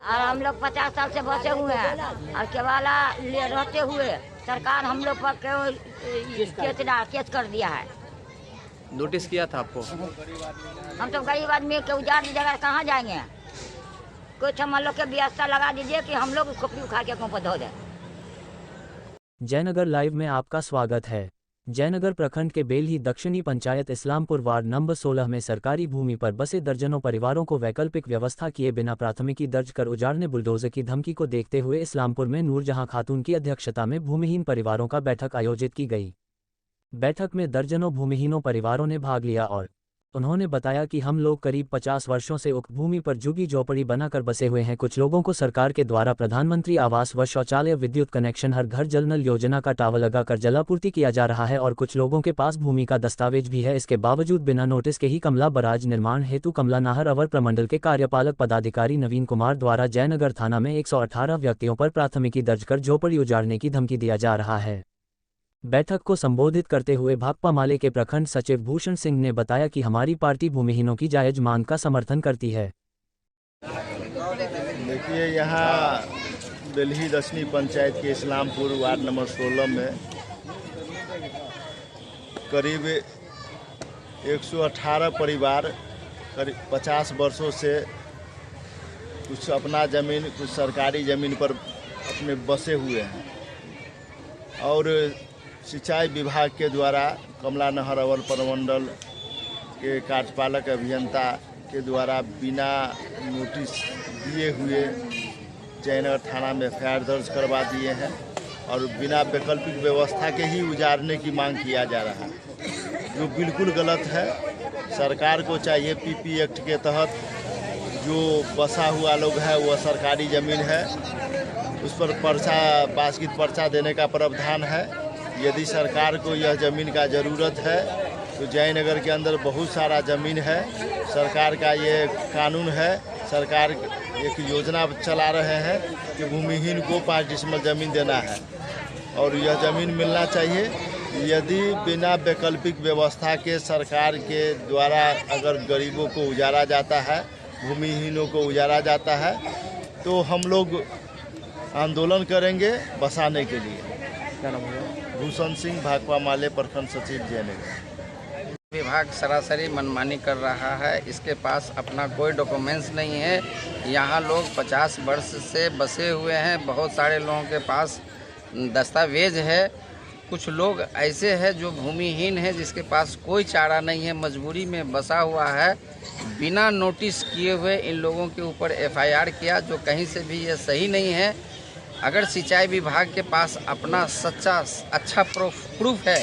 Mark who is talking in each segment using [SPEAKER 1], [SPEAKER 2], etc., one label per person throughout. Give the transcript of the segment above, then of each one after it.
[SPEAKER 1] और हम लोग 50 साल से बसे हुए हैं और केवाला ले रहते हुए सरकार हम लोग पर केस कर दिया है।
[SPEAKER 2] नोटिस किया था आपको?
[SPEAKER 1] हम तो गरीब आदमी के उजाड़ जगह कहाँ जाएंगे? कुछ हम लोग के व्यवस्था लगा दीजिए कि हम लोग खोपड़ी उखाड़ के कुआं पर धो दें।
[SPEAKER 3] जयनगर लाइव में आपका स्वागत है। जयनगर प्रखंड के बेलही दक्षिणी पंचायत इस्लामपुर वार्ड नंबर 16 में सरकारी भूमि पर बसे दर्जनों परिवारों को वैकल्पिक व्यवस्था किए बिना प्राथमिकी दर्ज कर उजाड़ने बुलडोजर की धमकी को देखते हुए इस्लामपुर में नूरजहां खातून की अध्यक्षता में भूमिहीन परिवारों का बैठक आयोजित की गई। बैठक में दर्जनों भूमिहीनों परिवारों ने भाग लिया और उन्होंने बताया कि हम लोग करीब 50 वर्षों से उक्त भूमि पर झुग्गी झोपड़ी बनाकर बसे हुए हैं। कुछ लोगों को सरकार के द्वारा प्रधानमंत्री आवास व शौचालय, विद्युत कनेक्शन, हर घर जल नल योजना का टावर लगाकर जलापूर्ति किया जा रहा है और कुछ लोगों के पास भूमि का दस्तावेज भी है। इसके बावजूद बिना नोटिस के ही कमला बराज निर्माण हेतु कमला नाहर अवर प्रमंडल के कार्यपालक पदाधिकारी नवीन कुमार द्वारा जयनगर थाना में 118 व्यक्तियों पर प्राथमिकी दर्ज कर झोपड़ी उजाड़ने की धमकी दिया जा रहा है। बैठक को संबोधित करते हुए भाकपा माले के प्रखंड सचिव भूषण सिंह ने बताया कि हमारी पार्टी भूमिहीनों की जायज मांग का समर्थन करती है।
[SPEAKER 4] देखिए, यहाँ बेलही दक्षिणी पंचायत के इस्लामपुर वार्ड नंबर 16 में करीब 118 परिवार करीब 50 वर्षों से कुछ अपना ज़मीन, कुछ सरकारी ज़मीन पर अपने बसे हुए हैं और सिंचाई विभाग के द्वारा कमला नहर अवर प्रमंडल के कार्यपालक अभियंता के द्वारा बिना नोटिस दिए हुए जयनगर थाना में एफआईआर दर्ज करवा दिए हैं और बिना वैकल्पिक व्यवस्था के ही उजाड़ने की मांग किया जा रहा है, जो बिल्कुल गलत है। सरकार को चाहिए पीपी एक्ट के तहत जो बसा हुआ लोग है वह सरकारी ज़मीन है, उस पर पर्चा बास्किट पर्चा देने का प्रावधान है। यदि सरकार को यह ज़मीन का ज़रूरत है तो जयनगर के अंदर बहुत सारा ज़मीन है, सरकार का ये कानून है। सरकार एक योजना चला रहे हैं कि भूमिहीन को 5 डिसमिल ज़मीन देना है और यह ज़मीन मिलना चाहिए। यदि बिना वैकल्पिक व्यवस्था के सरकार के द्वारा अगर गरीबों को उजाड़ा जाता है, भूमिहीनों को उजाड़ा जाता है, तो हम लोग आंदोलन करेंगे बसाने के लिए।
[SPEAKER 2] क्या नाम है?
[SPEAKER 4] भूषण सिंह, भाकपा माले प्रखंड सचिव जयनगर।
[SPEAKER 5] विभाग सरासरी मनमानी कर रहा है, इसके पास अपना कोई डॉक्यूमेंट्स नहीं है। यहाँ लोग 50 वर्ष से बसे हुए हैं, बहुत सारे लोगों के पास दस्तावेज है। कुछ लोग ऐसे हैं जो भूमिहीन है, जिसके पास कोई चारा नहीं है, मजबूरी में बसा हुआ है। बिना नोटिस किए हुए इन लोगों के ऊपर एफआईआर किया, जो कहीं से भी ये सही नहीं है। अगर सिंचाई विभाग के पास अपना सच्चा अच्छा प्रूफ है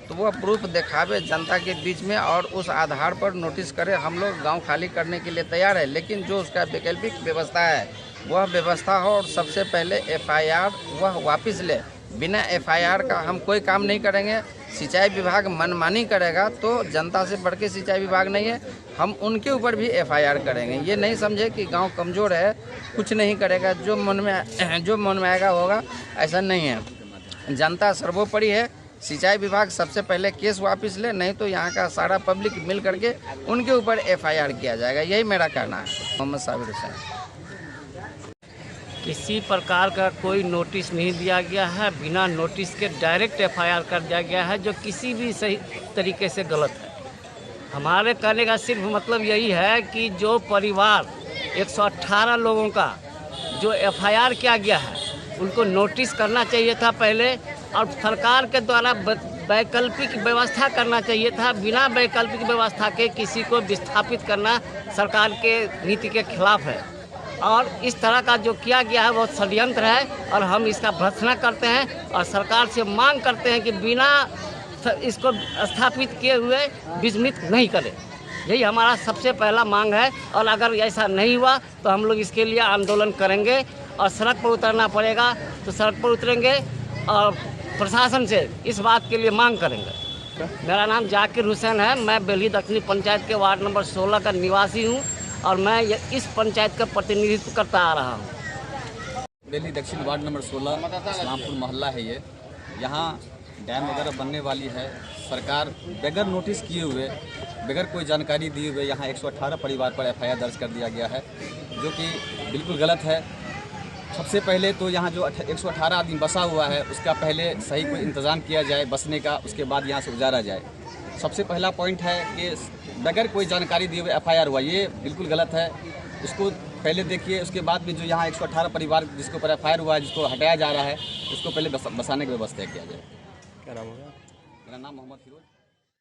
[SPEAKER 5] तो वह प्रूफ दिखावे जनता के बीच में और उस आधार पर नोटिस करे। हम लोग गांव खाली करने के लिए तैयार है, लेकिन जो उसका वैकल्पिक व्यवस्था है वह व्यवस्था हो और सबसे पहले एफआईआर वह वापस ले। बिना एफआईआर का हम कोई काम नहीं करेंगे। सिंचाई विभाग मनमानी करेगा तो जनता से बढ़ के सिंचाई विभाग नहीं है, हम उनके ऊपर भी एफआईआर करेंगे। ये नहीं समझे कि गांव कमज़ोर है, कुछ नहीं करेगा, जो मन में आएगा होगा, ऐसा नहीं है। जनता सर्वोपरि है। सिंचाई विभाग सबसे पहले केस वापस ले, नहीं तो यहाँ का सारा पब्लिक मिल करके उनके ऊपर एफआईआर किया जाएगा। यही मेरा कहना है। मोहम्मद साबिर हुसैन।
[SPEAKER 6] किसी प्रकार का कोई नोटिस नहीं दिया गया है, बिना नोटिस के डायरेक्ट एफआईआर कर दिया गया है, जो किसी भी सही तरीके से गलत है। हमारे कहने का सिर्फ मतलब यही है कि जो परिवार 118 लोगों का जो एफआईआर किया गया है उनको नोटिस करना चाहिए था पहले, और सरकार के द्वारा वैकल्पिक व्यवस्था करना चाहिए था। बिना वैकल्पिक व्यवस्था के किसी को विस्थापित करना सरकार के नीति के खिलाफ है और इस तरह का जो किया गया है बहुत षड्यंत्र है और हम इसका भर्त्सना करते हैं और सरकार से मांग करते हैं कि बिना इसको स्थापित किए हुए विस्मित नहीं करें। यही हमारा सबसे पहला मांग है और अगर ऐसा नहीं हुआ तो हम लोग इसके लिए आंदोलन करेंगे और सड़क पर उतरना पड़ेगा तो सड़क पर उतरेंगे और प्रशासन से इस बात के लिए मांग करेंगे। मेरा नाम जाकिर हुसैन है, मैं बेलही दक्षिणी पंचायत के वार्ड नंबर 16 का निवासी हूँ और मैं इस पंचायत का प्रतिनिधित्व करता आ रहा हूँ।
[SPEAKER 7] बेलही दक्षिण वार्ड नंबर 16 इस्लामपुर मोहल्ला है ये। यहाँ डैम वगैरह बनने वाली है। सरकार बगैर नोटिस किए हुए, बगैर कोई जानकारी दिए हुए यहाँ 118 परिवार पर एफआईआर दर्ज कर दिया गया है, जो कि बिल्कुल गलत है। सबसे पहले तो यहाँ जो 118 आदमी बसा हुआ है उसका पहले सही कोई इंतज़ाम किया जाए बसने का, उसके बाद यहाँ से गुजारा जाए। सबसे पहला पॉइंट है कि बगैर कोई जानकारी दिए हुए FIR हुआ, ये बिल्कुल गलत है। उसको पहले देखिए, उसके बाद में जो यहाँ 118 परिवार जिसके ऊपर FIR हुआ है, जिसको हटाया जा रहा है, उसको पहले बसाने की व्यवस्था किया जाए।
[SPEAKER 2] क्या नाम होगा?
[SPEAKER 7] मेरा नाम मोहम्मद फिरोज।